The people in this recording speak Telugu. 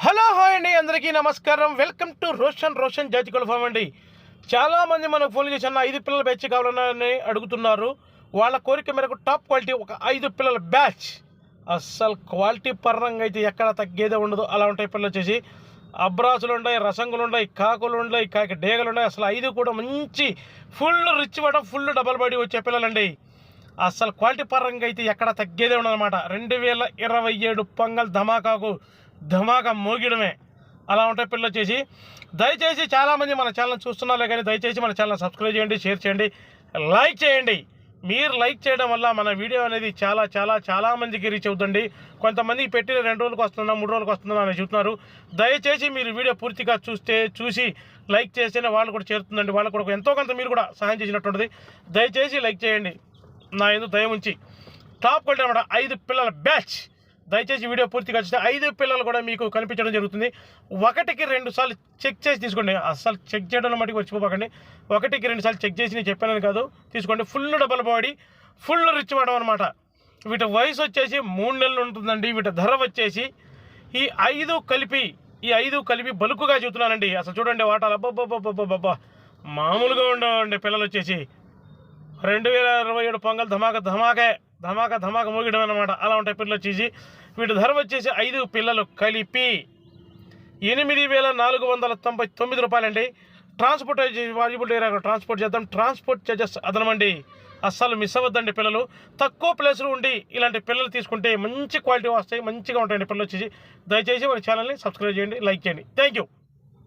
హలో హాయ్ అండి, అందరికీ నమస్కారం. వెల్కమ్ టు రోషన్ జాతికుల ఫామ్ అండి. చాలామంది మనకు ఫోన్ చేసి అన్న 5 పిల్లల బ్యాచ్ కావాలని అడుగుతున్నారు. వాళ్ళ కోరిక మేరకు టాప్ క్వాలిటీ ఒక 5 పిల్లల బ్యాచ్, అస్సలు క్వాలిటీ పరంగా అయితే ఎక్కడ తగ్గేదే ఉండదు. అలా ఉంటాయి పిల్లలు వచ్చేసి అబ్రాసులు ఉన్నాయి, రసంగులు ఉన్నాయి, కాకులు ఉన్నాయి, కాకి డేగలు ఉన్నాయి. అసలు 5 కూడా మంచి ఫుల్ రిచ్ పడడం, ఫుల్ డబల్ బాడీ వచ్చే పిల్లలండి. అసలు క్వాలిటీ పరంగా అయితే ఎక్కడ తగ్గేదే ఉండదన్నమాట. 2027 పొంగల్ ధమాకా మోగిడమే. అలా ఉంటాయి పిల్లలు వచ్చేసి. దయచేసి చాలామంది మన ఛానల్ చూస్తున్నారే కానీ దయచేసి మన ఛానల్ సబ్స్క్రైబ్ చేయండి, షేర్ చేయండి, లైక్ చేయండి. మీరు లైక్ చేయడం వల్ల మన వీడియో అనేది చాలా మందికి రీచ్ అవుతుంది. కొంతమందికి పెట్టిన 2 రోజులకు వస్తుందా 3 రోజులకు వస్తుందా అని చెప్తున్నారు. దయచేసి మీరు వీడియో పూర్తిగా చూసి లైక్ చేస్తేనే వాళ్ళు కూడా చేరుతుందండి. వాళ్ళకు కూడా ఎంతో కొంత మీరు కూడా సహాయం చేసినట్టు ఉంటుంది. దయచేసి లైక్ చేయండి, నా ఎందుకు దయ ఉంచి. టాప్ క్వాలిటీ అనమాట 5 పిల్లల బ్యాచ్. దయచేసి వీడియో పూర్తిగా చూస్తే 5 పిల్లలు కూడా మీకు కనిపించడం జరుగుతుంది. 1కి 2 సార్లు చెక్ చేసి తీసుకోండి. అస్సలు చెక్ చేయడం మటుకు వచ్చిపోకండి. 1కి 2 సార్లు చెక్ చేసి నేను చెప్పానని కాదు, తీసుకోండి. Full double body, full rich పడడం అనమాట. వీటి వయసు వచ్చేసి 3 నెలలు ఉంటుందండి. వీటి ధర వచ్చేసి ఈ 5 కలిపి బలుకుగా చెబుతున్నానండి. అసలు చూడండి వాటాలు అబ్బబ్బబ్బబ్బబ్బా మామూలుగా ఉండవండి. పిల్లలు వచ్చేసి 2027 పొంగల్ ధమాకా మోగిడం అనమాట. అలా ఉంటాయి పిల్లలు వచ్చేసి. వీటి ధర వచ్చేసి 5 పిల్లలు కలిపి 8,499 రూపాయలండి. ట్రాన్స్పోర్ట్ వాజిబుల్ ఏరియా ట్రాన్స్పోర్ట్ చేద్దాం. ట్రాన్స్పోర్ట్ చార్జెస్ అదనమండి. అస్సలు మిస్ అవ్వద్దండి. పిల్లలు తక్కువ ప్లేస్లో ఉండి ఇలాంటి పిల్లలు తీసుకుంటే మంచి క్వాలిటీ వస్తాయి, మంచిగా ఉంటాయండి పిల్లలు వచ్చేసి. దయచేసి మన ఛానల్ని సబ్స్క్రైబ్ చేయండి, లైక్ చేయండి. Thank you.